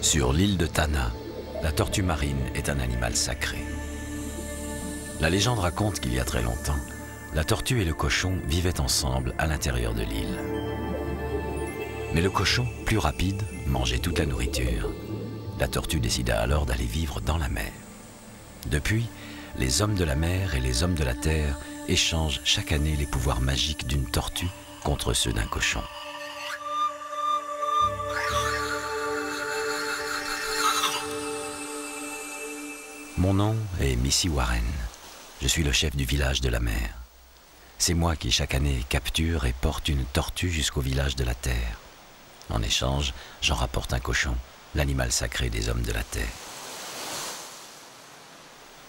Sur l'île de Tanna, la tortue marine est un animal sacré. La légende raconte qu'il y a très longtemps, la tortue et le cochon vivaient ensemble à l'intérieur de l'île. Mais le cochon, plus rapide, mangeait toute la nourriture. La tortue décida alors d'aller vivre dans la mer. Depuis, les hommes de la mer et les hommes de la terre échangent chaque année les pouvoirs magiques d'une tortue contre ceux d'un cochon. Mon nom est Missy Warren. Je suis le chef du village de la mer. C'est moi qui chaque année capture et porte une tortue jusqu'au village de la terre. En échange, j'en rapporte un cochon, l'animal sacré des hommes de la terre.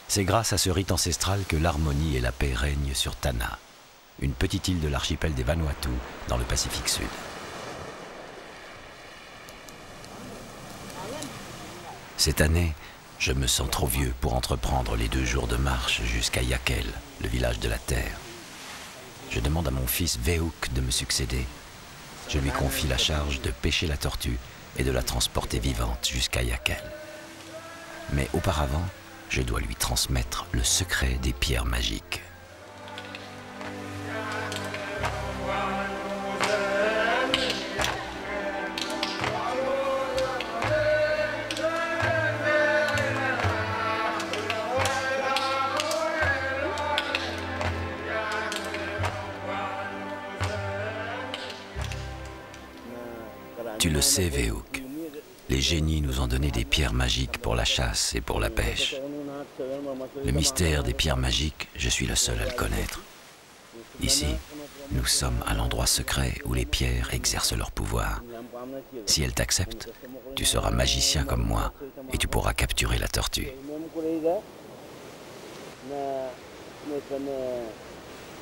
C'est grâce à ce rite ancestral que l'harmonie et la paix règnent sur Tanna, une petite île de l'archipel des Vanuatu dans le Pacifique Sud. Cette année, je me sens trop vieux pour entreprendre les 2 jours de marche jusqu'à Yakel, le village de la terre. Je demande à mon fils Veuk de me succéder. Je lui confie la charge de pêcher la tortue et de la transporter vivante jusqu'à Yakel. Mais auparavant, je dois lui transmettre le secret des pierres magiques. Tu le sais, Veuk, les génies nous ont donné des pierres magiques pour la chasse et pour la pêche. Le mystère des pierres magiques, je suis le seul à le connaître. Ici, nous sommes à l'endroit secret où les pierres exercent leur pouvoir. Si elles t'acceptent, tu seras magicien comme moi et tu pourras capturer la tortue.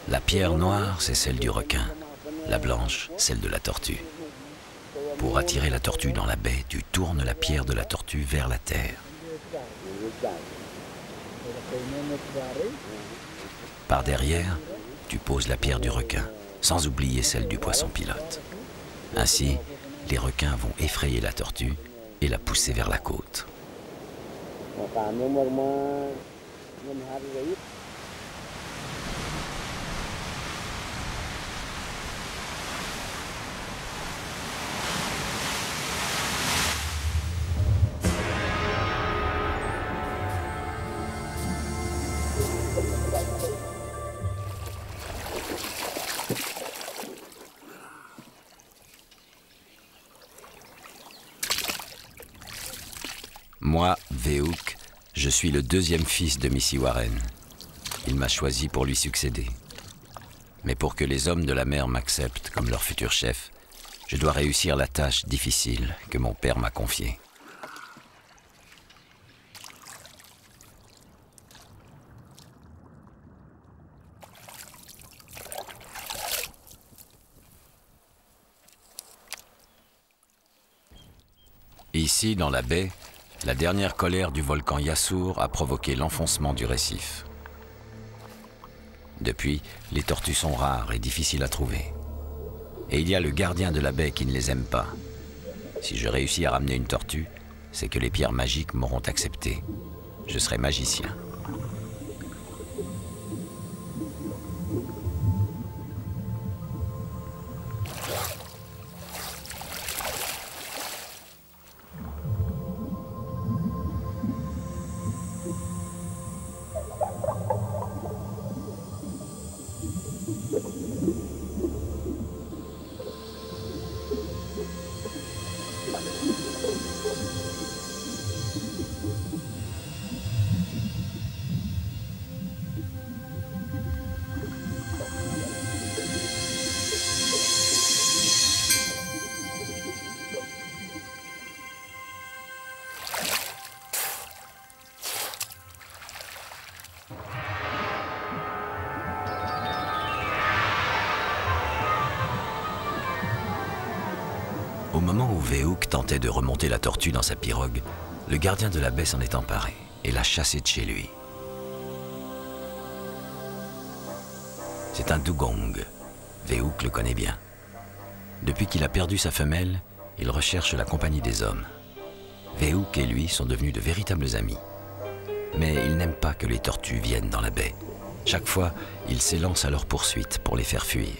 La pierre noire, c'est celle du requin. La blanche, celle de la tortue. Pour attirer la tortue dans la baie, tu tournes la pierre de la tortue vers la terre. Par derrière, tu poses la pierre du requin, sans oublier celle du poisson pilote. Ainsi, les requins vont effrayer la tortue et la pousser vers la côte. Moi, Veuk, je suis le 2e fils de Missy Warren. Il m'a choisi pour lui succéder. Mais pour que les hommes de la mer m'acceptent comme leur futur chef, je dois réussir la tâche difficile que mon père m'a confiée. Ici, dans la baie, la dernière colère du volcan Yasour a provoqué l'enfoncement du récif. Depuis, les tortues sont rares et difficiles à trouver. Et il y a le gardien de la baie qui ne les aime pas. Si je réussis à ramener une tortue, c'est que les pierres magiques m'auront accepté. Je serai magicien. Au moment où Veuk tentait de remonter la tortue dans sa pirogue, le gardien de la baie s'en est emparé et l'a chassé de chez lui. C'est un dugong. Veuk le connaît bien. Depuis qu'il a perdu sa femelle, il recherche la compagnie des hommes. Veouk et lui sont devenus de véritables amis. Mais il n'aime pas que les tortues viennent dans la baie. Chaque fois, il s'élance à leur poursuite pour les faire fuir.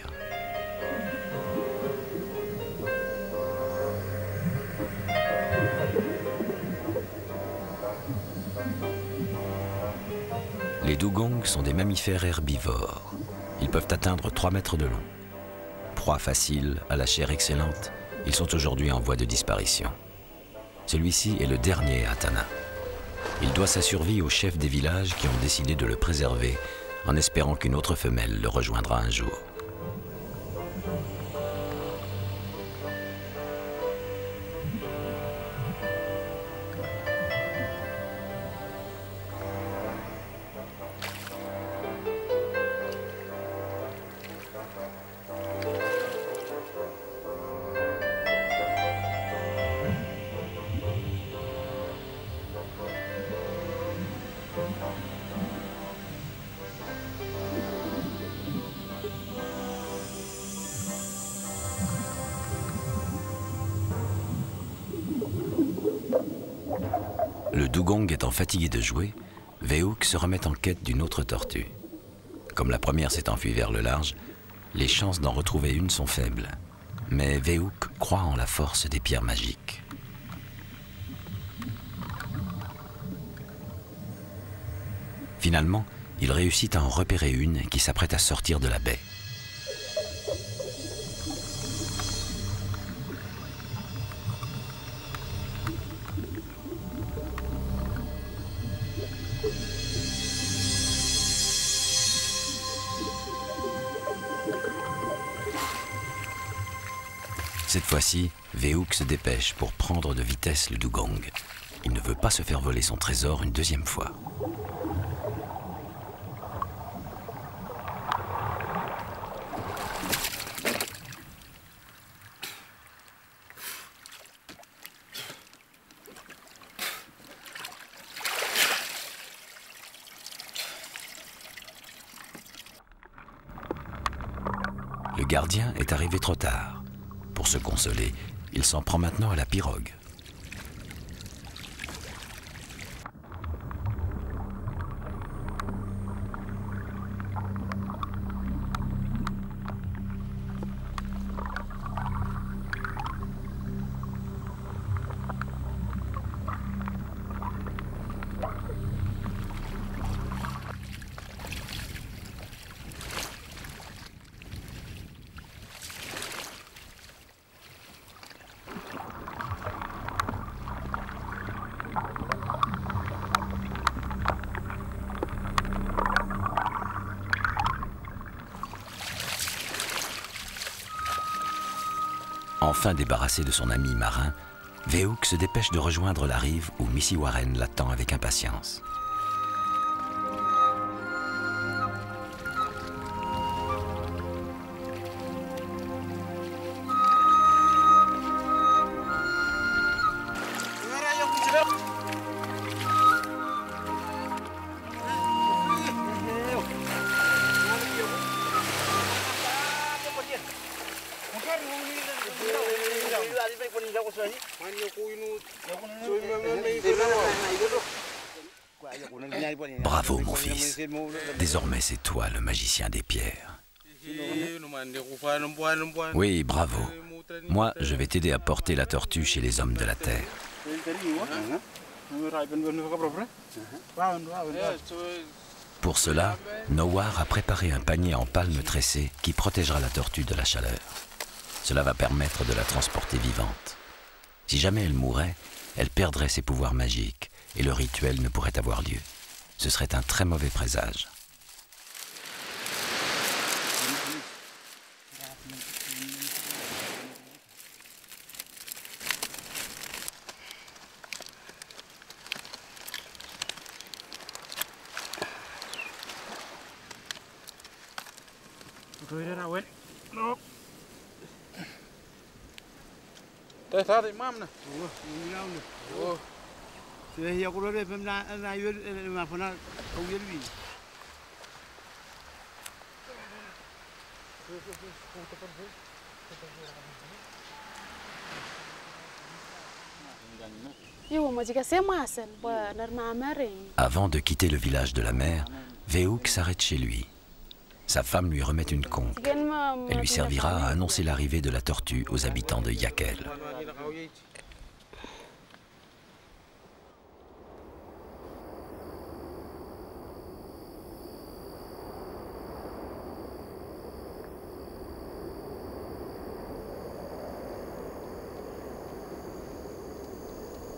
Les dugongs sont des mammifères herbivores. Ils peuvent atteindre 3 mètres de long. Proie facile, à la chair excellente, ils sont aujourd'hui en voie de disparition. Celui-ci est le dernier à Tana. Il doit sa survie aux chefs des villages qui ont décidé de le préserver en espérant qu'une autre femelle le rejoindra un jour. Le dugong étant fatigué de jouer, Veouk se remet en quête d'une autre tortue. Comme la première s'est enfuie vers le large, les chances d'en retrouver une sont faibles. Mais Veouk croit en la force des pierres magiques. Finalement, il réussit à en repérer une qui s'apprête à sortir de la baie. Cette fois-ci, Veouk se dépêche pour prendre de vitesse le dugong. Il ne veut pas se faire voler son trésor une deuxième fois. Le gardien est arrivé trop tard. Pour se consoler, il s'en prend maintenant à la pirogue. Enfin débarrassé de son ami marin, Veouk se dépêche de rejoindre la rive où Missy Warren l'attend avec impatience. Bravo mon fils, désormais c'est toi le magicien des pierres. Oui, bravo. Moi, je vais t'aider à porter la tortue chez les hommes de la terre. Pour cela, Nowar a préparé un panier en palme tressée qui protégera la tortue de la chaleur. Cela va permettre de la transporter vivante. Si jamais elle mourait, elle perdrait ses pouvoirs magiques et le rituel ne pourrait avoir lieu. Ce serait un très mauvais présage. Avant de quitter le village de la mer, Veouk s'arrête chez lui. Sa femme lui remet une conque. Elle lui servira à annoncer l'arrivée de la tortue aux habitants de Yakel.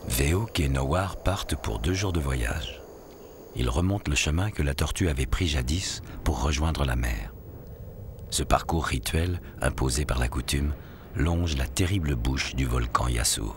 Veouk et Nowar partent pour 2 jours de voyage. Ils remontent le chemin que la tortue avait pris jadis pour rejoindre la mer. Ce parcours rituel, imposé par la coutume, longe la terrible bouche du volcan Yasur.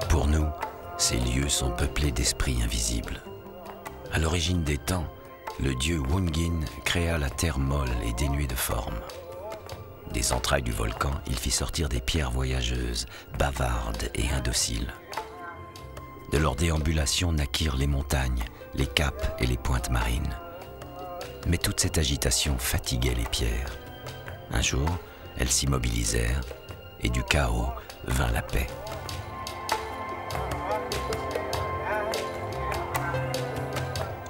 Pour nous, ces lieux sont peuplés d'esprits invisibles. À l'origine des temps, le dieu Wungin créa la terre molle et dénuée de forme. Des entrailles du volcan, il fit sortir des pierres voyageuses, bavardes et indociles. De leur déambulation naquirent les montagnes, les caps et les pointes marines. Mais toute cette agitation fatiguait les pierres. Un jour, elles s'immobilisèrent et du chaos vint la paix.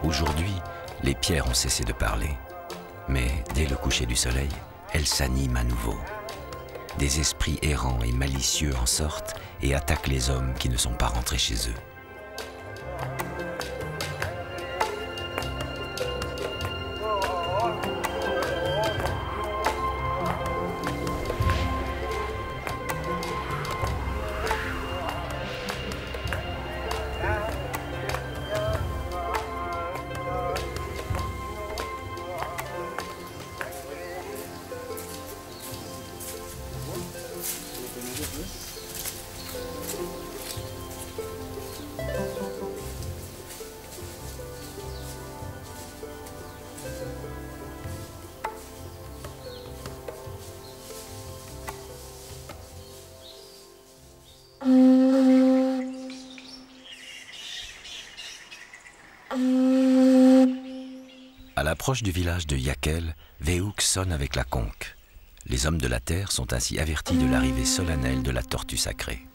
Aujourd'hui, les pierres ont cessé de parler. Mais dès le coucher du soleil, elles s'animent à nouveau. Des esprits errants et malicieux en sortent et attaquent les hommes qui ne sont pas rentrés chez eux. À l'approche du village de Yakel, Veouk sonne avec la conque. Les hommes de la terre sont ainsi avertis de l'arrivée solennelle de la tortue sacrée.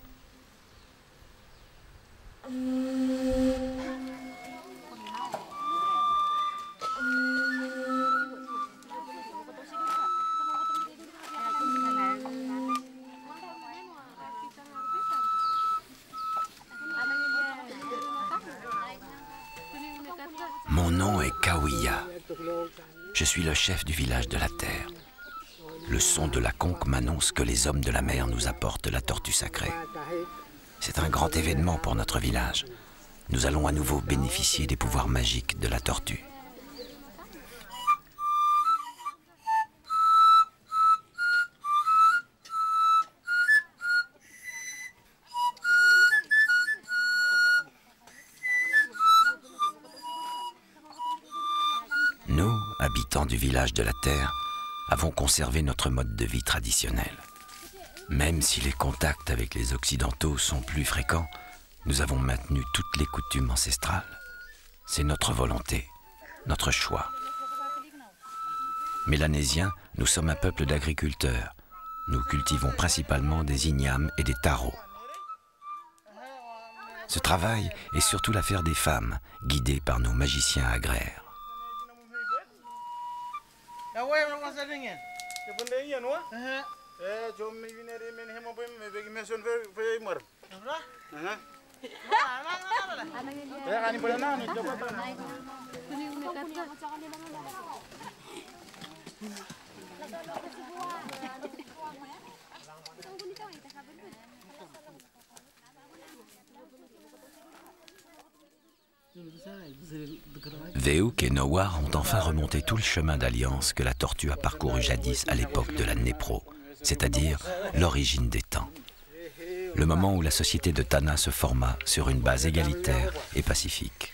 Mon nom est Kawiya. Je suis le chef du village de la terre. Le son de la conque m'annonce que les hommes de la mer nous apportent la tortue sacrée. C'est un grand événement pour notre village. Nous allons à nouveau bénéficier des pouvoirs magiques de la tortue. Nous, habitants du village de la terre, avons conservé notre mode de vie traditionnel. Même si les contacts avec les Occidentaux sont plus fréquents, nous avons maintenu toutes les coutumes ancestrales. C'est notre volonté, notre choix. Mélanésiens, nous sommes un peuple d'agriculteurs. Nous cultivons principalement des ignames et des taros. Ce travail est surtout l'affaire des femmes, guidées par nos magiciens agraires. Veuk et Nowar ont enfin remonté tout le chemin d'alliance que la tortue a parcouru jadis à l'époque de la Népro, c'est-à-dire l'origine des temps. Le moment où la société de Tana se forma sur une base égalitaire et pacifique.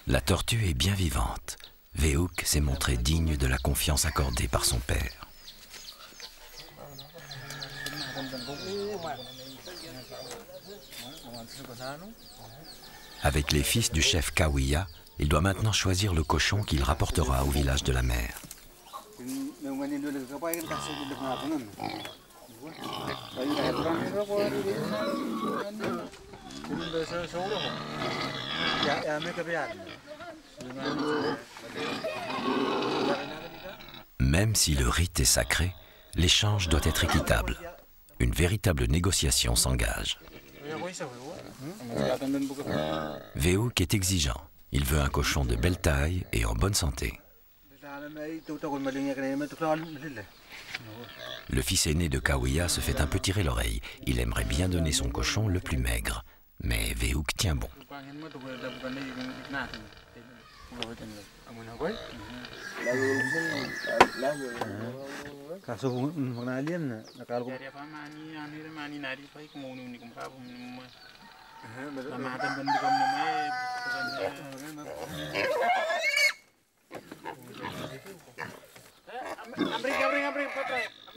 La tortue est bien vivante. Veuk s'est montré digne de la confiance accordée par son père. Avec les fils du chef Kawiya, il doit maintenant choisir le cochon qu'il rapportera au village de la mer. Même si le rite est sacré, l'échange doit être équitable. Une véritable négociation s'engage. Veuk est exigeant. Il veut un cochon de belle taille et en bonne santé. Le fils aîné de Kawiya se fait un peu tirer l'oreille. Il aimerait bien donner son cochon le plus maigre. Mais Veuk tient bon.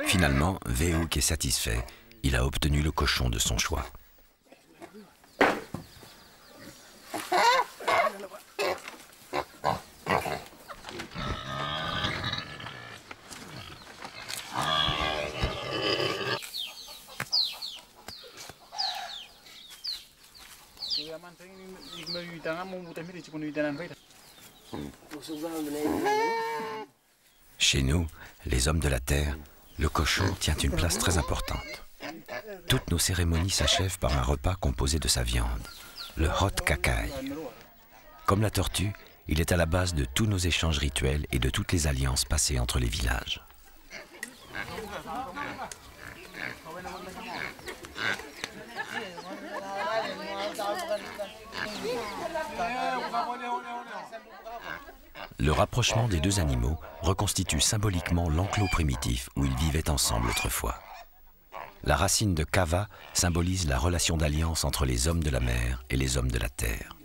Finalement, Veuk est satisfait. Il a obtenu le cochon de son choix. Chez nous, les hommes de la terre, le cochon tient une place très importante. Toutes nos cérémonies s'achèvent par un repas composé de sa viande, le hot kakai. Comme la tortue, il est à la base de tous nos échanges rituels et de toutes les alliances passées entre les villages. Le rapprochement des deux animaux reconstitue symboliquement l'enclos primitif où ils vivaient ensemble autrefois. La racine de Kava symbolise la relation d'alliance entre les hommes de la mer et les hommes de la terre.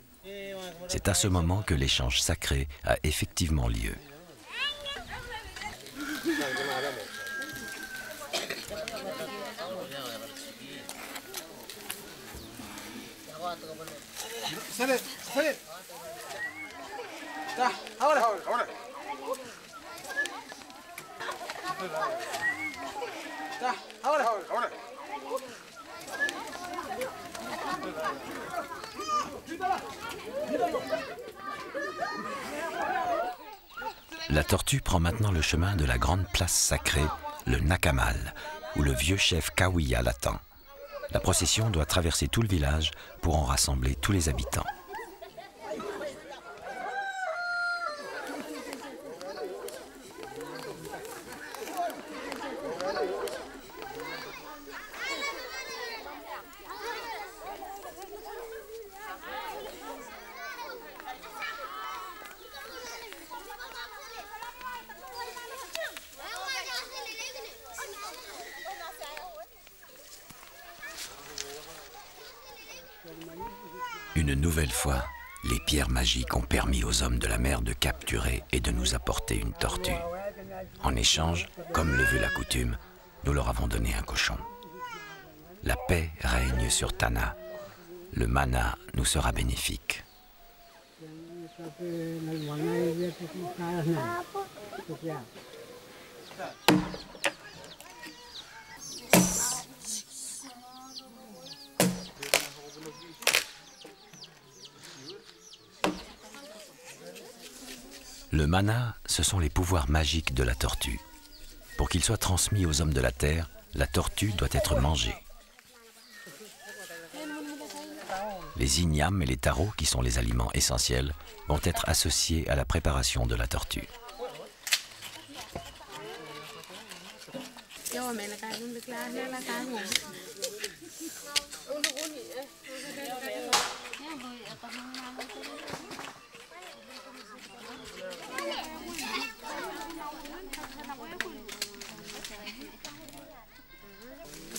C'est à ce moment que l'échange sacré a effectivement lieu. La tortue prend maintenant le chemin de la grande place sacrée, le Nakamal, où le vieux chef Kawiya l'attend. La procession doit traverser tout le village pour en rassembler tous les habitants. Une nouvelle fois, les pierres magiques ont permis aux hommes de la mer de capturer et de nous apporter une tortue. En échange, comme le veut la coutume, nous leur avons donné un cochon. La paix règne sur Tana. Le mana nous sera bénéfique. Le mana, ce sont les pouvoirs magiques de la tortue. Pour qu'ils soient transmis aux hommes de la terre, la tortue doit être mangée. Les ignames et les taros, qui sont les aliments essentiels, vont être associés à la préparation de la tortue.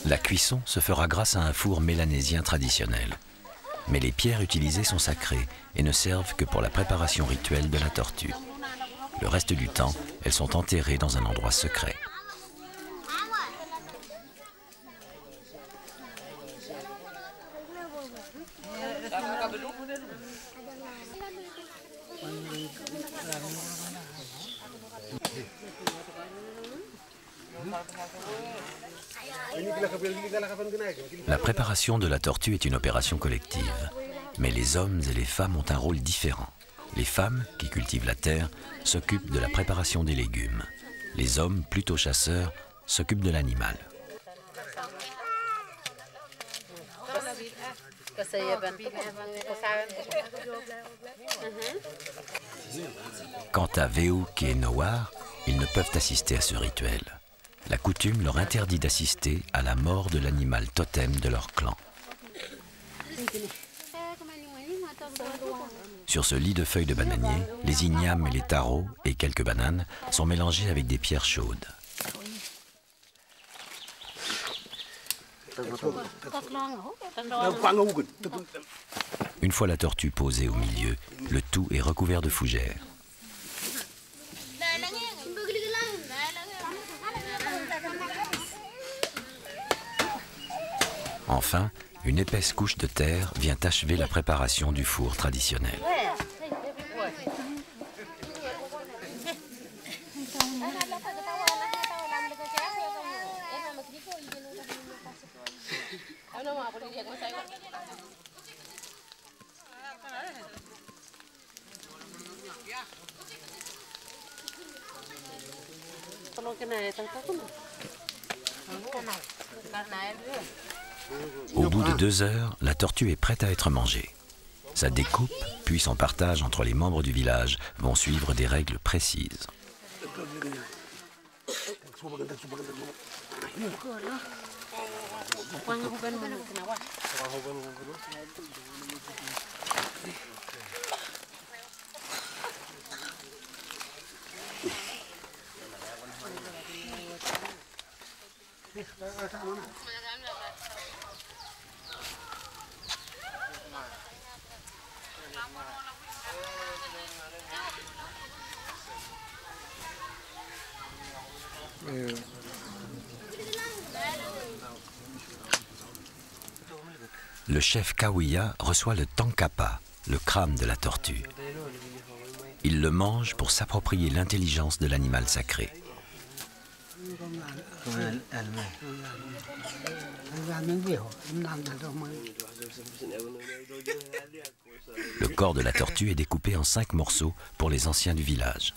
La cuisson se fera grâce à un four mélanésien traditionnel. Mais les pierres utilisées sont sacrées et ne servent que pour la préparation rituelle de la tortue. Le reste du temps, elles sont enterrées dans un endroit secret. La préparation de la tortue est une opération collective, mais les hommes et les femmes ont un rôle différent. Les femmes, qui cultivent la terre, s'occupent de la préparation des légumes. Les hommes, plutôt chasseurs, s'occupent de l'animal. Quant à Veouk et Nowar, ils ne peuvent assister à ce rituel. La coutume leur interdit d'assister à la mort de l'animal totem de leur clan. Sur ce lit de feuilles de bananier, les ignames et les taros et quelques bananes sont mélangés avec des pierres chaudes. Une fois la tortue posée au milieu, le tout est recouvert de fougères. Enfin, une épaisse couche de terre vient achever la préparation du four traditionnel. Au bout de 2 heures, la tortue est prête à être mangée. Sa découpe, puis son partage entre les membres du village vont suivre des règles précises. Le chef Kawiya reçoit le tankapa, le crâne de la tortue. Il le mange pour s'approprier l'intelligence de l'animal sacré. Le corps de la tortue est découpé en 5 morceaux pour les anciens du village.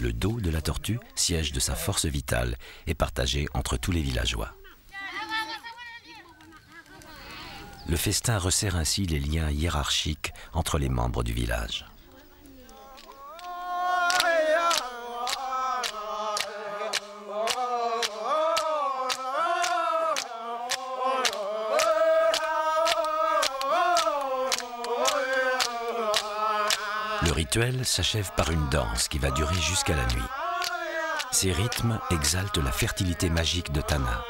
Le dos de la tortue, siège de sa force vitale, est partagé entre tous les villageois. Le festin resserre ainsi les liens hiérarchiques entre les membres du village. Le rituel s'achève par une danse qui va durer jusqu'à la nuit. Ces rythmes exaltent la fertilité magique de Tana.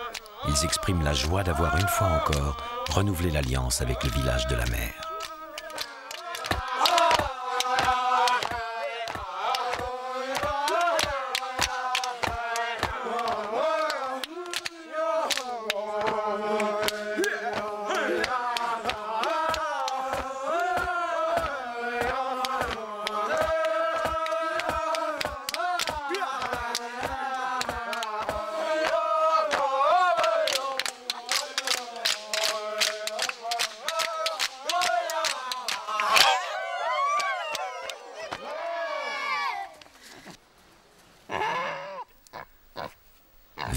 Ils expriment la joie d'avoir une fois encore renouvelé l'alliance avec le village de la mer.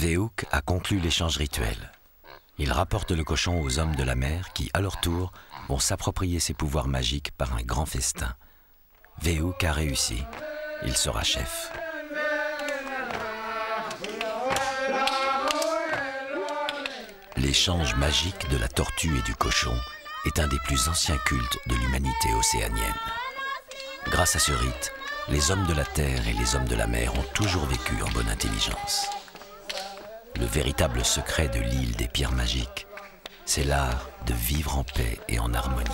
Veouk a conclu l'échange rituel. Il rapporte le cochon aux hommes de la mer qui, à leur tour, vont s'approprier ses pouvoirs magiques par un grand festin. Veouk a réussi. Il sera chef. L'échange magique de la tortue et du cochon est un des plus anciens cultes de l'humanité océanienne. Grâce à ce rite, les hommes de la terre et les hommes de la mer ont toujours vécu en bonne intelligence. Le véritable secret de l'île des pierres magiques, c'est l'art de vivre en paix et en harmonie.